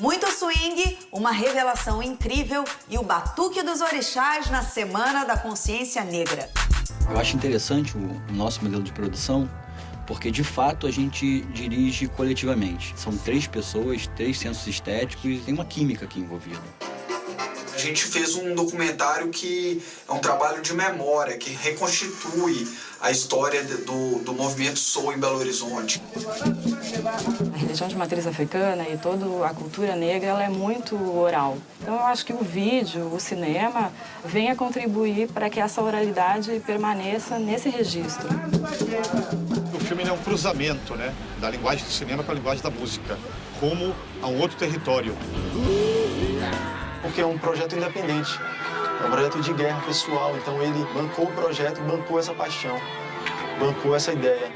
Muito swing, uma revelação incrível e o batuque dos orixás na Semana da Consciência Negra. Eu acho interessante o nosso modelo de produção, porque de fato a gente dirige coletivamente. São 3 pessoas, 3 sensos estéticos, tem uma química aqui envolvida. A gente fez um documentário que é um trabalho de memória, que reconstitui a história do movimento soul em Belo Horizonte. A religião de matriz africana e toda a cultura negra, ela é muito oral. Então eu acho que o vídeo, o cinema, vem a contribuir para que essa oralidade permaneça nesse registro. O filme é um cruzamento, né, da linguagem do cinema com a linguagem da música, rumo a um outro território. Porque é um projeto independente, é um projeto de guerra pessoal, então ele bancou o projeto, bancou essa paixão, bancou essa ideia.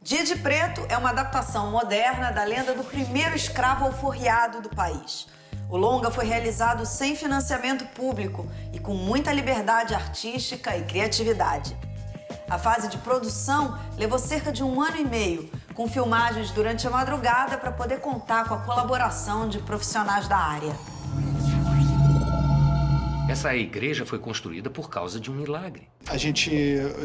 Dia de Preto é uma adaptação moderna da lenda do primeiro escravo alforriado do país. O longa foi realizado sem financiamento público e com muita liberdade artística e criatividade. A fase de produção levou cerca de 1 ano e meio, com filmagens durante a madrugada para poder contar com a colaboração de profissionais da área. Essa igreja foi construída por causa de um milagre. A gente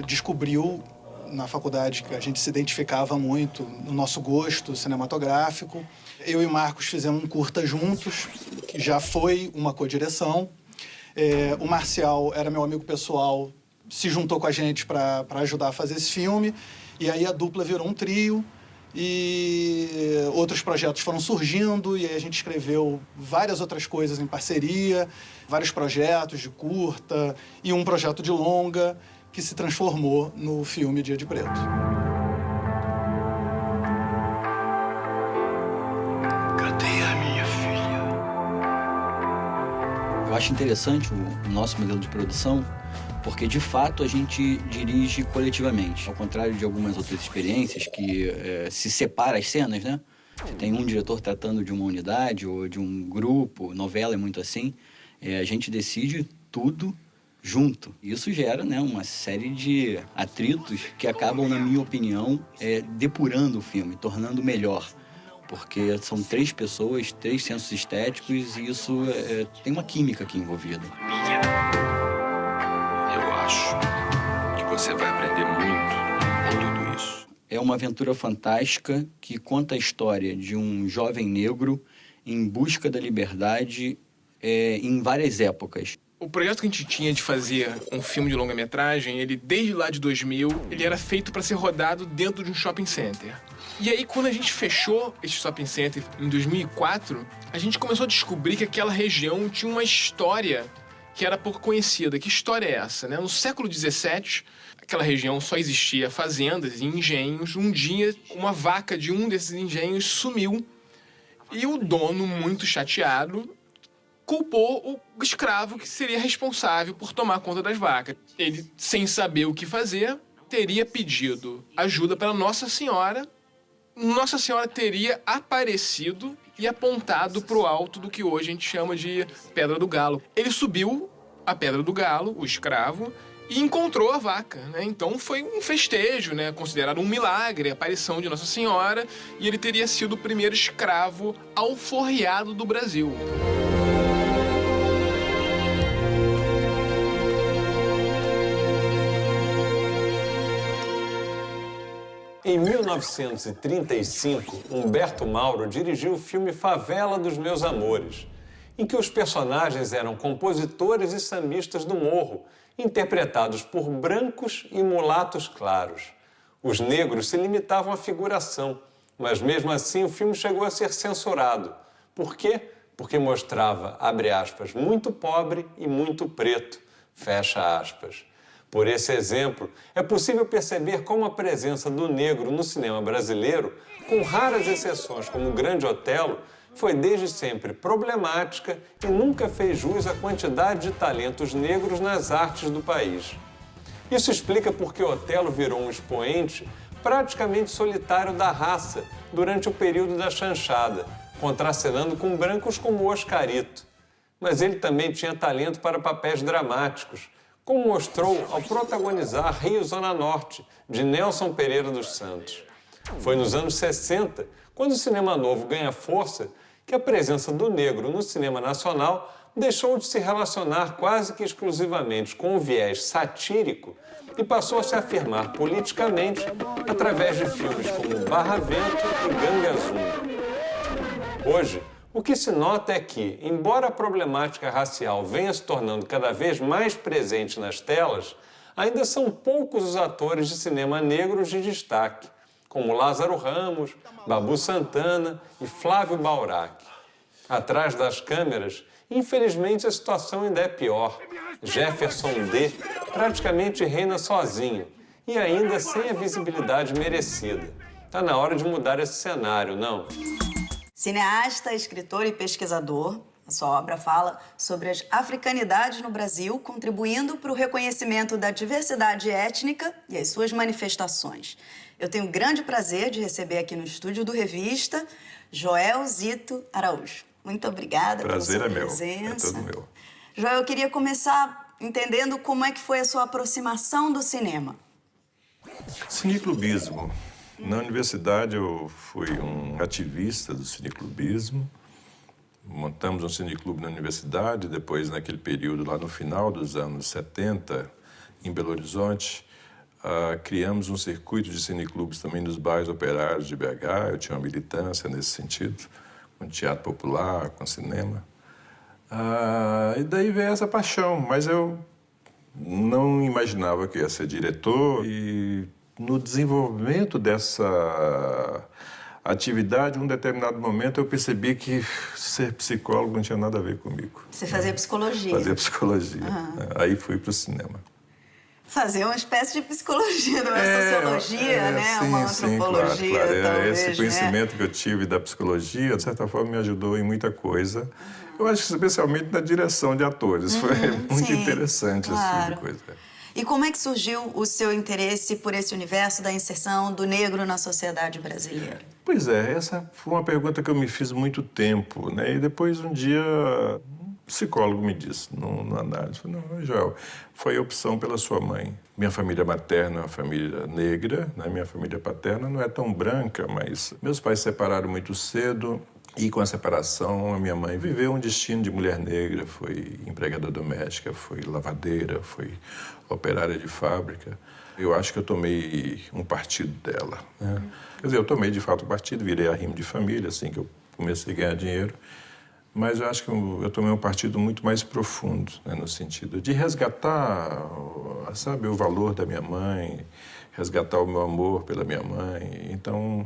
descobriu na faculdade que a gente se identificava muito no nosso gosto cinematográfico. Eu e o Marcos fizemos um curta juntos, que já foi uma codireção. O Marcial era meu amigo pessoal, se juntou com a gente para ajudar a fazer esse filme. E aí a dupla virou um trio e outros projetos foram surgindo. E aí a gente escreveu várias outras coisas em parceria, vários projetos de curta e um projeto de longa, que se transformou no filme Dia de Preto. Cadê a minha filha? Eu acho interessante o nosso modelo de produção, porque de fato a gente dirige coletivamente. Ao contrário de algumas outras experiências que se separa as cenas, né? Você tem um diretor tratando de uma unidade ou de um grupo, novela é muito assim. A gente decide tudo junto. Isso gera, né, uma série de atritos que acabam, na minha opinião, depurando o filme, tornando melhor. Porque são 3 pessoas, 3 sensos estéticos e isso tem uma química aqui envolvida. Eu acho que você vai aprender muito com tudo isso. É uma aventura fantástica que conta a história de um jovem negro em busca da liberdade em várias épocas. O projeto que a gente tinha de fazer um filme de longa-metragem, ele desde lá de 2000, ele era feito para ser rodado dentro de um shopping center. E aí, quando a gente fechou esse shopping center em 2004, a gente começou a descobrir que aquela região tinha uma história que era pouco conhecida. Que história é essa, né? No século XVII, aquela região só existia fazendas e engenhos. Um dia, uma vaca de um desses engenhos sumiu e o dono, muito chateado, culpou o escravo que seria responsável por tomar conta das vacas. Ele, sem saber o que fazer, teria pedido ajuda para Nossa Senhora. Nossa Senhora teria aparecido e apontado para o alto do que hoje a gente chama de Pedra do Galo. Ele subiu a Pedra do Galo, o escravo, e encontrou a vaca, né? Então foi um festejo, né? Considerado um milagre, a aparição de Nossa Senhora, e ele teria sido o primeiro escravo alforriado do Brasil. Em 1935, Humberto Mauro dirigiu o filme Favela dos Meus Amores, em que os personagens eram compositores e sambistas do morro, interpretados por brancos e mulatos claros. Os negros se limitavam à figuração, mas mesmo assim o filme chegou a ser censurado. Por quê? Porque mostrava, abre aspas, muito pobre e muito preto, fecha aspas. Por esse exemplo, é possível perceber como a presença do negro no cinema brasileiro, com raras exceções como o Grande Otelo, foi desde sempre problemática e nunca fez jus à quantidade de talentos negros nas artes do país. Isso explica porque Otelo virou um expoente praticamente solitário da raça durante o período da chanchada, contracenando com brancos como o Oscarito. Mas ele também tinha talento para papéis dramáticos, como mostrou ao protagonizar Rio Zona Norte, de Nelson Pereira dos Santos. Foi nos anos 60, quando o cinema novo ganha força, que a presença do negro no cinema nacional deixou de se relacionar quase que exclusivamente com o viés satírico e passou a se afirmar politicamente através de filmes como Barra Vento e Gangue Azul. Hoje, o que se nota é que, embora a problemática racial venha se tornando cada vez mais presente nas telas, ainda são poucos os atores de cinema negros de destaque, como Lázaro Ramos, Babu Santana e Flávio Baurac. Atrás das câmeras, infelizmente, a situação ainda é pior. Jefferson D praticamente reina sozinho e ainda sem a visibilidade merecida. Está na hora de mudar esse cenário, não? Cineasta, escritor e pesquisador, a sua obra fala sobre as africanidades no Brasil, contribuindo para o reconhecimento da diversidade étnica e as suas manifestações. Eu tenho o grande prazer de receber aqui no estúdio do Revista, Joel Zito Araújo. Muito obrigada pela sua presença. É todo meu. Joel, eu queria começar entendendo como é que foi a sua aproximação do cinema. Cineclubismo. Na universidade eu fui um ativista do cineclubismo. Montamos um cineclube na universidade, depois naquele período, lá no final dos anos 70, em Belo Horizonte, criamos um circuito de cineclubes também nos bairros operários de BH. Eu tinha uma militância nesse sentido, com teatro popular, com cinema. E daí veio essa paixão, mas eu não imaginava que ia ser diretor. E no desenvolvimento dessa atividade, em um determinado momento, eu percebi que ser psicólogo não tinha nada a ver comigo. Você fazia psicologia? Fazia psicologia. Aí fui para o cinema. Fazer uma espécie de psicologia, não é sociologia, né? Sim, uma antropologia, claro. talvez, Esse conhecimento que eu tive da psicologia, de certa forma, me ajudou em muita coisa. Eu acho que especialmente na direção de atores. Foi muito interessante esse tipo de coisa. E como é que surgiu o seu interesse por esse universo da inserção do negro na sociedade brasileira? Pois é, essa foi uma pergunta que eu me fiz muito tempo, né? E depois, um dia, um psicólogo me disse, numa análise, não, Joel, foi a opção pela sua mãe. Minha família materna é uma família negra, né? Minha família paterna não é tão branca, mas meus pais se separaram muito cedo. E com a separação, a minha mãe viveu um destino de mulher negra, foi empregada doméstica, foi lavadeira, foi operária de fábrica. Eu acho que eu tomei um partido dela, né? Quer dizer, eu tomei de fato um partido, virei arrimo de família, assim que eu comecei a ganhar dinheiro. Mas eu acho que eu tomei um partido muito mais profundo, né, no sentido de resgatar, sabe, o valor da minha mãe, resgatar o meu amor pela minha mãe. Então,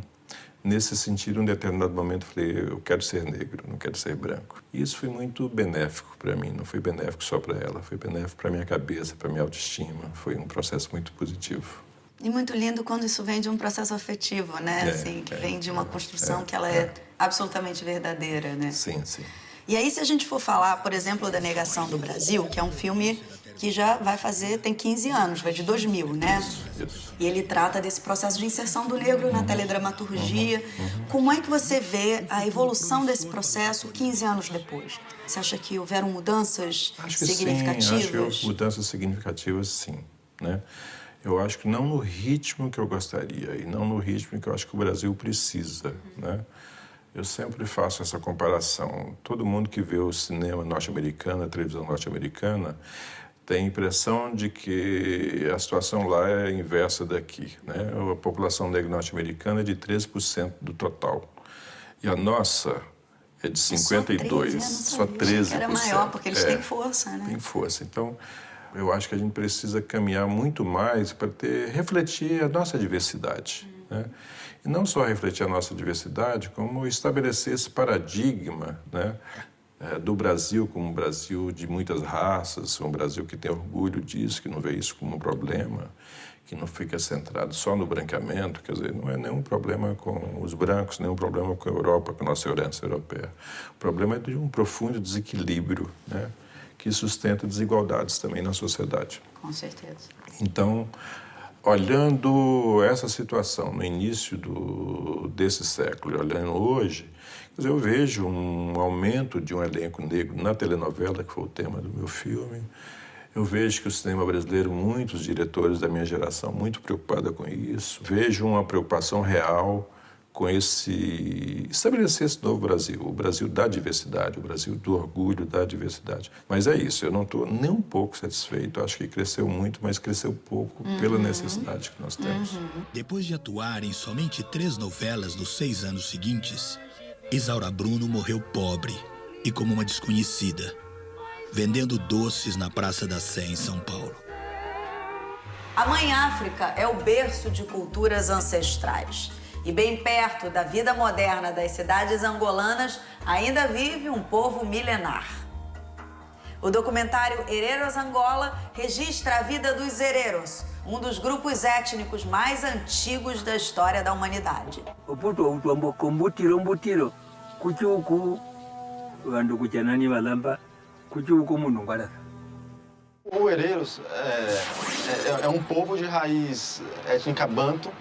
nesse sentido, em um determinado momento, eu falei, eu quero ser negro, não quero ser branco. E isso foi muito benéfico para mim, não foi benéfico só para ela, foi benéfico para minha cabeça, para minha autoestima. Foi um processo muito positivo. E muito lindo quando isso vem de um processo afetivo, né? Que vem de uma construção que ela é absolutamente verdadeira, né? Sim, sim. E aí, se a gente for falar, por exemplo, da Negação do Brasil, que é um filme que já vai fazer, tem 15 anos, vai de 2000, né? Isso. E ele trata desse processo de inserção do negro na teledramaturgia. Como é que você vê a evolução desse processo 15 anos depois? Você acha que houveram mudanças significativas? Sim, acho que houve mudanças significativas, sim, né? Eu acho que não no ritmo que eu gostaria e não no ritmo que eu acho que o Brasil precisa, né? Eu sempre faço essa comparação. Todo mundo que vê o cinema norte-americano, a televisão norte-americana, tem a impressão de que a situação lá é a inversa daqui, né? A população negra norte-americana é de 13% do total. E a nossa é de 52%. Só 13%. Era maior, porque eles têm força, né? Tem força. Então, eu acho que a gente precisa caminhar muito mais para refletir a nossa diversidade, né? E não só refletir a nossa diversidade, como estabelecer esse paradigma, né, do Brasil como um Brasil de muitas raças, um Brasil que tem orgulho disso, que não vê isso como um problema, que não fica centrado só no branqueamento. Quer dizer, não é nenhum problema com os brancos, nenhum problema com a Europa, com a nossa herança europeia. O problema é de um profundo desequilíbrio, né, que sustenta desigualdades também na sociedade. Com certeza. Então, Olhando essa situação no início desse século e olhando hoje, quer dizer, eu vejo um aumento de um elenco negro na telenovela, que foi o tema do meu filme. Eu vejo que o cinema brasileiro, muitos diretores da minha geração, muito preocupada com isso. Vejo uma preocupação real com estabelecer esse novo Brasil, o Brasil da diversidade, o Brasil do orgulho da diversidade. Mas é isso, eu não estou nem um pouco satisfeito, acho que cresceu muito, mas cresceu pouco pela necessidade que nós temos. Depois de atuar em somente 3 novelas nos 6 anos seguintes, Isaura Bruno morreu pobre e como uma desconhecida, vendendo doces na Praça da Sé, em São Paulo. A Mãe África é o berço de culturas ancestrais. E bem perto da vida moderna das cidades angolanas, ainda vive um povo milenar. O documentário Hereros Angola registra a vida dos Hereros, um dos grupos étnicos mais antigos da história da humanidade. O Hereros é um povo de raiz étnica banto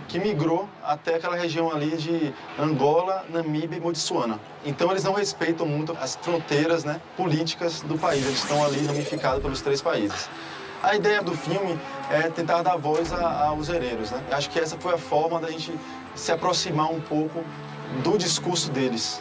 que migrou até aquela região ali de Angola, Namíbia e Botsuana. Então eles não respeitam muito as fronteiras, né, políticas do país, eles estão ali ramificados pelos 3 países. A ideia do filme é tentar dar voz aos hereros, né? Acho que essa foi a forma da gente se aproximar um pouco do discurso deles.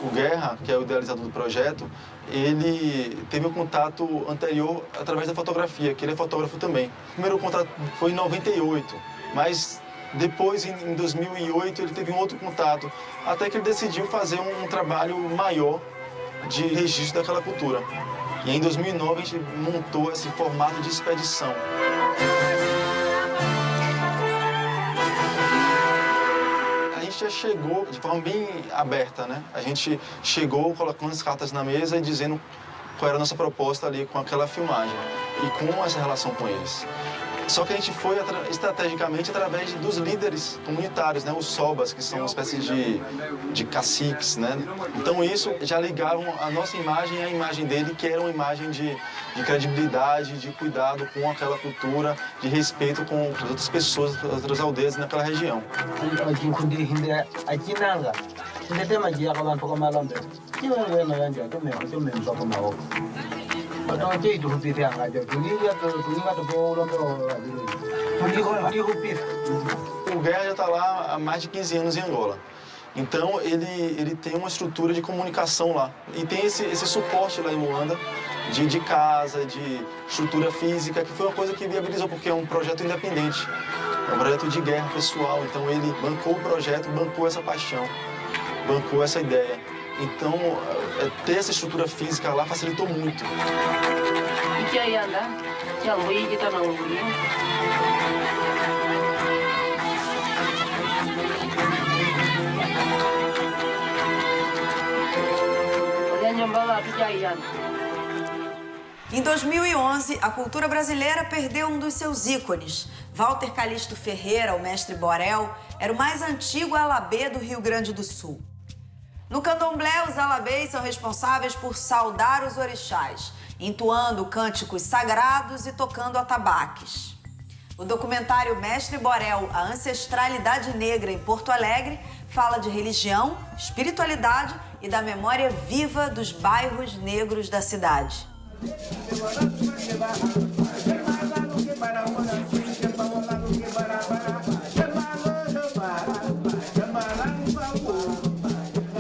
O Guerra, que é o idealizador do projeto, ele teve um contato anterior através da fotografia, que ele é fotógrafo também. O primeiro contato foi em 98, mas depois, em 2008, ele teve um outro contato, até que ele decidiu fazer um trabalho maior de registro daquela cultura. E em 2009 a gente montou esse formato de expedição. A gente já chegou de forma bem aberta, né? A gente chegou colocando as cartas na mesa e dizendo qual era a nossa proposta ali com aquela filmagem e com essa relação com eles. Só que a gente foi estrategicamente através dos líderes comunitários, né? Os sobas, que são uma espécie de caciques, né? Então isso já ligavam a nossa imagem à imagem dele, que era uma imagem de credibilidade, de cuidado com aquela cultura, de respeito com as outras pessoas, as outras aldeias naquela região. O Guerra já está lá há mais de 15 anos em Angola. Então, ele tem uma estrutura de comunicação lá. E tem esse suporte lá em Luanda, de casa, de estrutura física, que foi uma coisa que viabilizou, porque é um projeto independente. É um projeto de guerra pessoal. Então, ele bancou o projeto, bancou essa paixão, bancou essa ideia. Então, ter essa estrutura física lá facilitou muito. Em 2011, a cultura brasileira perdeu um dos seus ícones. Walter Calixto Ferreira, o mestre Borel, era o mais antigo alabê do Rio Grande do Sul. No candomblé, os alabês são responsáveis por saudar os orixás, entoando cânticos sagrados e tocando atabaques. O documentário Mestre Borel, a ancestralidade negra em Porto Alegre, fala de religião, espiritualidade e da memória viva dos bairros negros da cidade.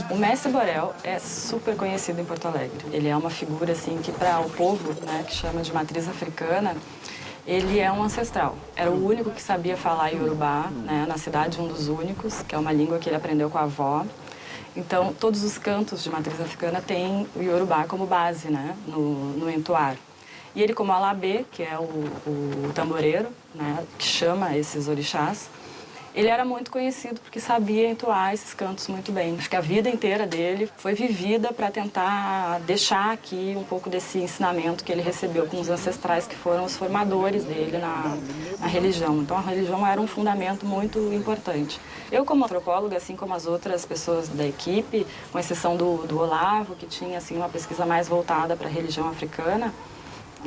O Mestre Borel é super conhecido em Porto Alegre. Ele é uma figura assim que para o povo, né, que chama de matriz africana, ele é um ancestral. Era o único que sabia falar Iorubá, né, na cidade, um dos únicos, que é uma língua que ele aprendeu com a avó. Então, todos os cantos de matriz africana têm o Iorubá como base, né, no entoar. E ele, como alabê, que é o tamboreiro, né, que chama esses orixás, Ele era muito conhecido porque sabia entoar esses cantos muito bem. Acho que a vida inteira dele foi vivida para tentar deixar aqui um pouco desse ensinamento que ele recebeu com os ancestrais, que foram os formadores dele na religião. Então, a religião era um fundamento muito importante. Eu, como antropóloga, assim como as outras pessoas da equipe, com exceção do Olavo, que tinha assim, uma pesquisa mais voltada para a religião africana,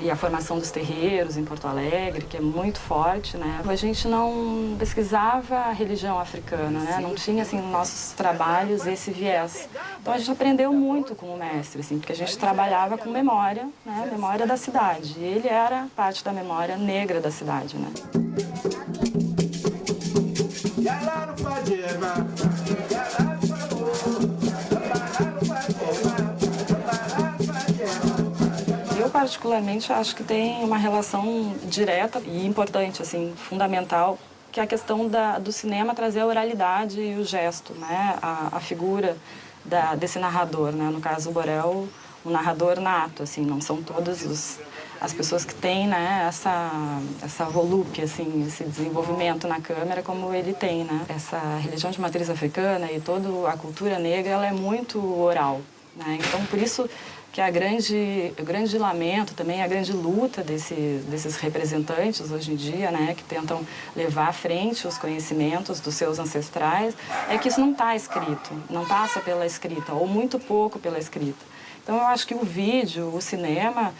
e a formação dos terreiros em Porto Alegre, que é muito forte, né? A gente não pesquisava a religião africana, né? Não tinha, assim, nos nossos trabalhos esse viés. Então, a gente aprendeu muito com o mestre, assim, porque a gente trabalhava com memória, né? Memória da cidade. E ele era parte da memória negra da cidade, né? Eu, particularmente, acho que tem uma relação direta e importante, assim, fundamental, que é a questão do cinema trazer a oralidade e o gesto, né? A figura desse narrador, né? No caso, o Borel, um narrador nato, assim, não são todas as pessoas que têm, né, essa volúpia, assim, esse desenvolvimento na câmera como ele tem, né? Essa religião de matriz africana e toda a cultura negra, ela é muito oral, né? Então, por isso que o grande lamento também, a grande luta desses representantes hoje em dia, né, que tentam levar à frente os conhecimentos dos seus ancestrais, é que isso não está escrito, não passa pela escrita, ou muito pouco pela escrita. Então, eu acho que o vídeo, o cinema,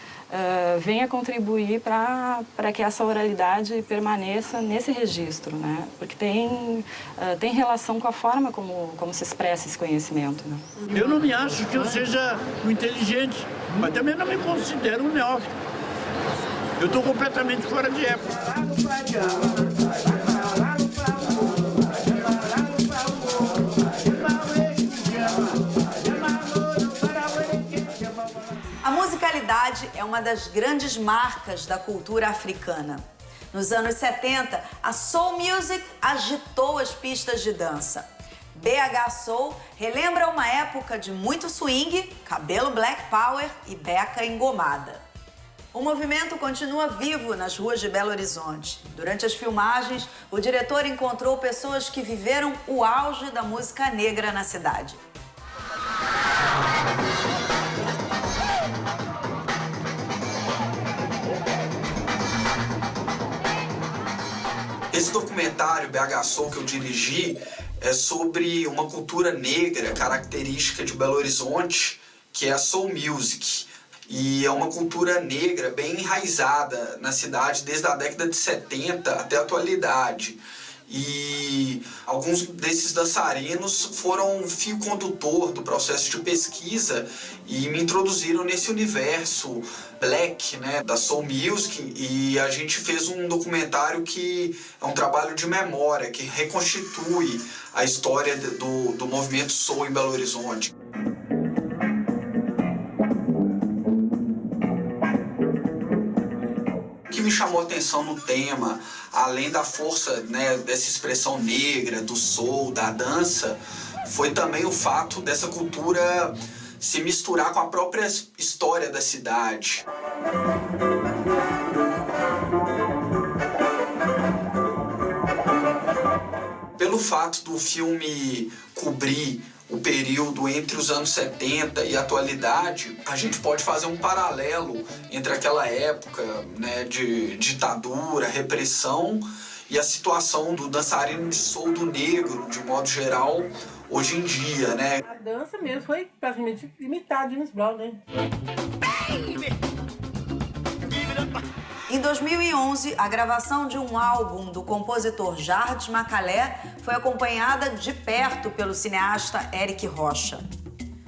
vem a contribuir para que essa oralidade permaneça nesse registro, né? Porque tem relação com a forma como se expressa esse conhecimento, né? Eu não me acho que eu seja um inteligente, mas também não me considero um neófito. Eu estou completamente fora de época. A musicalidade é uma das grandes marcas da cultura africana. Nos anos 70, a Soul Music agitou as pistas de dança. BH Soul relembra uma época de muito swing, cabelo black power e beca engomada. O movimento continua vivo nas ruas de Belo Horizonte. Durante as filmagens, o diretor encontrou pessoas que viveram o auge da música negra na cidade. Esse documentário, BH Soul, que eu dirigi, é sobre uma cultura negra característica de Belo Horizonte, que é a Soul Music. E é uma cultura negra bem enraizada na cidade desde a década de 70 até a atualidade. E alguns desses dançarinos foram um fio condutor do processo de pesquisa e me introduziram nesse universo black, né, da Soul Music, e a gente fez um documentário que é um trabalho de memória, que reconstitui a história do movimento Soul em Belo Horizonte. O que me chamou a atenção no tema, além da força, né, dessa expressão negra, do soul, da dança, foi também o fato dessa cultura se misturar com a própria história da cidade. Pelo fato do filme cobrir o período entre os anos 70 e a atualidade, a gente pode fazer um paralelo entre aquela época, né, de ditadura, repressão, e a situação do dançarino de soul do negro, de modo geral, hoje em dia, né? A dança mesmo foi praticamente imitada de James Brown, né? Em 2011, a gravação de um álbum do compositor Jardes Macalé foi acompanhada de perto pelo cineasta Eric Rocha.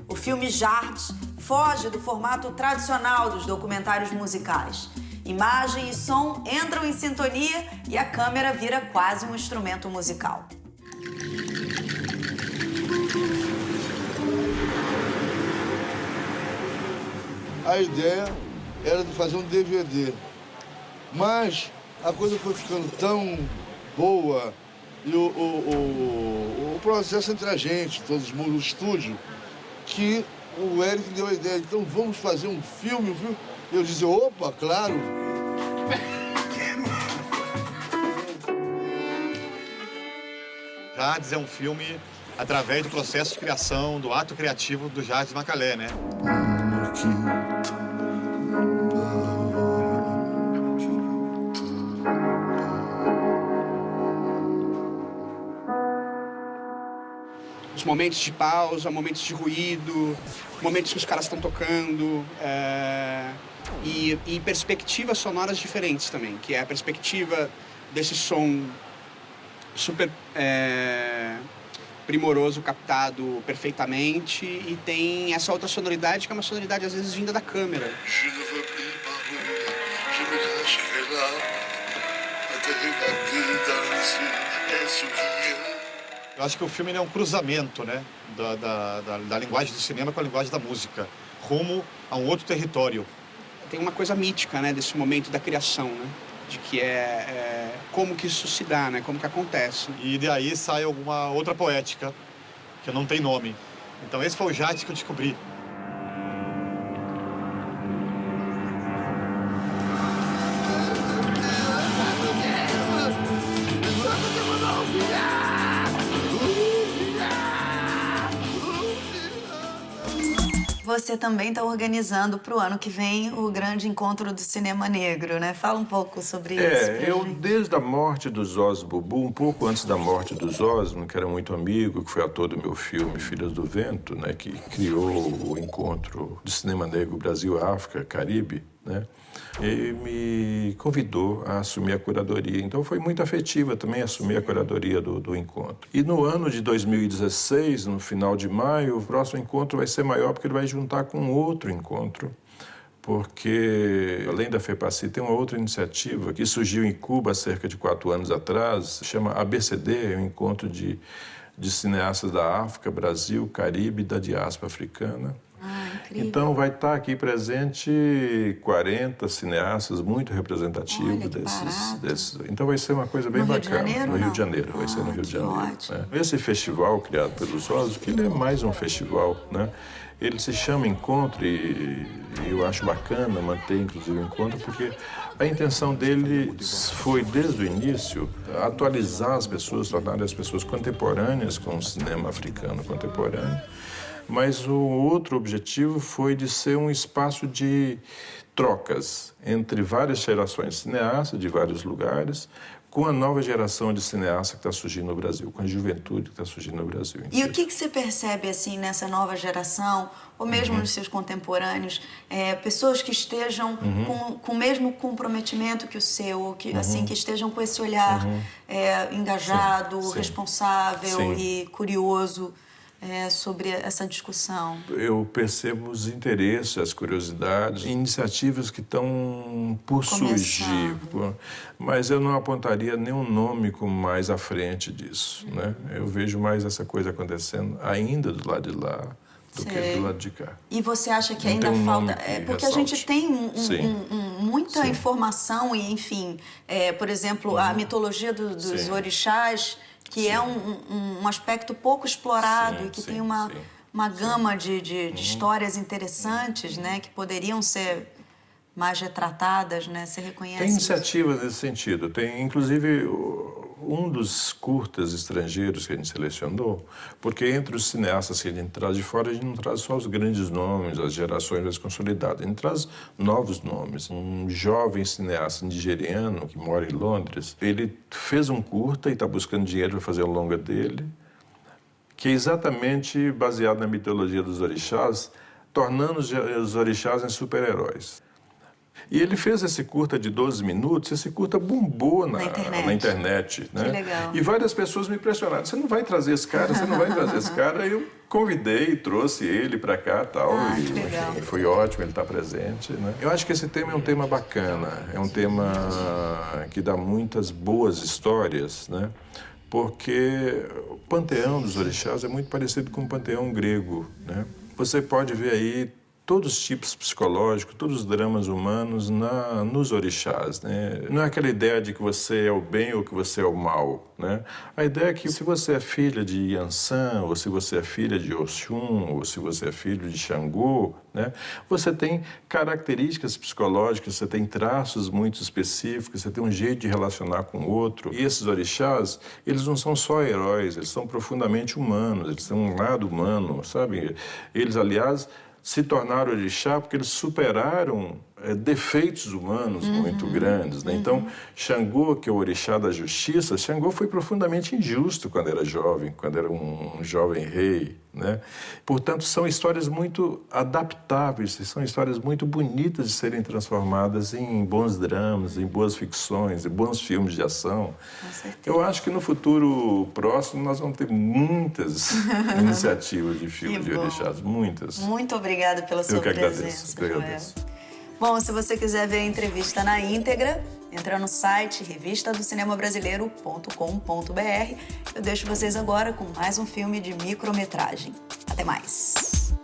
O filme Jardes foge do formato tradicional dos documentários musicais. Imagem e som entram em sintonia e a câmera vira quase um instrumento musical. A ideia era de fazer um DVD. Mas a coisa foi ficando tão boa e o processo entre a gente, todos no estúdio, que o Eric deu a ideia, então vamos fazer um filme, viu? E eu disse, opa, claro. Jardes é um filme através do processo de criação, do ato criativo do Jardes Macalé, né? Os momentos de pausa, momentos de ruído, momentos que os caras estão tocando, e perspectivas sonoras diferentes também, que é a perspectiva desse som super primoroso, captado perfeitamente, e tem essa outra sonoridade, que é uma sonoridade às vezes vinda da câmera. Eu acho que o filme é um cruzamento, né, da linguagem do cinema com a linguagem da música, rumo a um outro território. Tem uma coisa mítica, né, desse momento da criação, né, de que como que isso se dá, né, como que acontece. E daí sai alguma outra poética, que não tem nome. Então esse foi o Jardes que eu descobri. Você também está organizando para o ano que vem o grande encontro do cinema negro, né? Fala um pouco sobre isso. Eu, desde a morte do Zósimo Bubu, um pouco antes da morte do Zósimo, que era muito amigo, que foi ator do meu filme Filhas do Vento, né, que criou o encontro do cinema negro Brasil-África, Caribe, né? Ele me convidou a assumir a curadoria. Então foi muito afetiva também assumir a curadoria do encontro. E no ano de 2016, no final de maio, o próximo encontro vai ser maior porque ele vai juntar com outro encontro. Porque, além da FEPACI, tem uma outra iniciativa que surgiu em Cuba há cerca de 4 anos atrás, se chama ABCD, é um encontro de cineastas da África, Brasil, Caribe e da diáspora africana. Incrível. Então vai estar aqui presente 40 cineastas muito representativos desses. Então vai ser uma coisa bem bacana. No Rio de Janeiro, vai ser no Rio de Janeiro. Né? Esse festival criado pelos Zósimo, que ele é mais um festival, né? Ele se chama Encontro e eu acho bacana manter inclusive o encontro, porque a intenção dele foi desde o início atualizar as pessoas, tornar as pessoas contemporâneas com o cinema africano contemporâneo. Mas o outro objetivo foi de ser um espaço de trocas entre várias gerações de cineastas de vários lugares, com a nova geração de cineastas que está surgindo no Brasil, com a juventude que está surgindo no Brasil. E o que você percebe assim nessa nova geração, ou mesmo nos seus contemporâneos, pessoas que estejam com o mesmo comprometimento que o seu, ou que, assim, que estejam com esse olhar engajado, responsável e curioso sobre essa discussão? Eu percebo os interesses, as curiosidades, iniciativas que estão por surgir, mas eu não apontaria nenhum nome como mais à frente disso, né? Eu vejo mais essa coisa acontecendo ainda do lado de lá do que do lado de cá. E você acha que ainda falta... porque a gente tem muita informação e, enfim, por exemplo, a mitologia dos orixás, que é um aspecto pouco explorado e que tem uma gama de histórias interessantes, né, que poderiam ser mais retratadas, né? Você reconhece? Tem iniciativas nesse sentido. Tem, inclusive, um dos curtas estrangeiros que a gente selecionou, porque entre os cineastas que a gente traz de fora, a gente não traz só os grandes nomes, as gerações mais consolidadas, a gente traz novos nomes. Um jovem cineasta nigeriano que mora em Londres, ele fez um curta e está buscando dinheiro para fazer o longa dele, que é exatamente baseado na mitologia dos orixás, tornando os orixás em super-heróis. E ele fez esse curta de 12 minutos, esse curta bombou na internet, né? Que legal. E várias pessoas me impressionaram. Você não vai trazer esse cara, você não vai trazer esse cara. Eu convidei, trouxe ele para cá e tal. E enfim, foi ótimo ele estar presente, né? Eu acho que esse tema é um tema bacana, é um tema que dá muitas boas histórias, né? Porque o panteão dos orixás é muito parecido com o panteão grego, né? Você pode ver aí todos os tipos psicológicos, todos os dramas humanos nos orixás, né? Não é aquela ideia de que você é o bem ou que você é o mal, né? A ideia é que se você é filha de Yansan, ou se você é filha de Oxum, ou se você é filho de Xangô, né? Você tem características psicológicas, você tem traços muito específicos, você tem um jeito de relacionar com o outro. E esses orixás, eles não são só heróis, eles são profundamente humanos, eles têm um lado humano, sabe? Eles, aliás, se tornaram orixá porque eles superaram defeitos humanos muito grandes, né? Então, Xangô, que é o orixá da justiça, Xangô foi profundamente injusto quando era jovem, quando era um jovem rei, né? Portanto, são histórias muito adaptáveis, são histórias muito bonitas de serem transformadas em bons dramas, em boas ficções, em bons filmes de ação. Eu acho que no futuro próximo nós vamos ter muitas iniciativas de filmes de orixás, muitas. Muito obrigada pela sua presença, Eu que agradeço. Bom, se você quiser ver a entrevista na íntegra, entra no site revistadocinemabrasileiro.com.br. Eu deixo vocês agora com mais um filme de micrometragem. Até mais!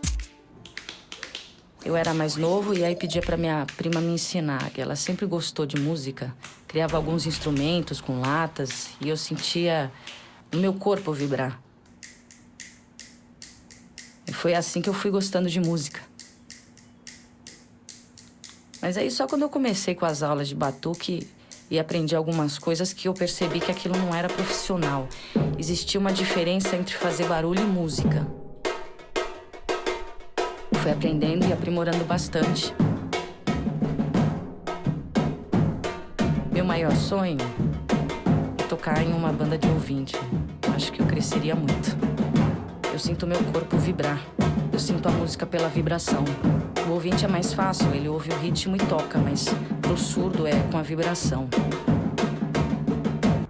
Eu era mais novo e aí pedia para minha prima me ensinar, que ela sempre gostou de música. Criava alguns instrumentos com latas e eu sentia o meu corpo vibrar. E foi assim que eu fui gostando de música. Mas aí só quando eu comecei com as aulas de batuque e aprendi algumas coisas que eu percebi que aquilo não era profissional. Existia uma diferença entre fazer barulho e música. Fui aprendendo e aprimorando bastante. Meu maior sonho é tocar em uma banda de ouvinte. Acho que eu cresceria muito. Eu sinto meu corpo vibrar. Eu sinto a música pela vibração. O ouvinte é mais fácil, ele ouve o ritmo e toca, mas pro surdo é com a vibração.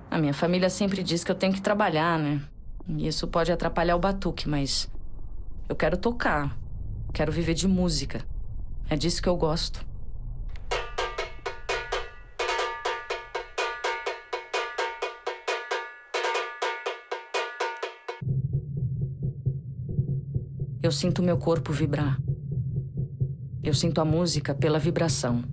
A minha família sempre diz que eu tenho que trabalhar, né? E isso pode atrapalhar o batuque, mas eu quero tocar, quero viver de música. É disso que eu gosto. Eu sinto meu corpo vibrar. Eu sinto a música pela vibração.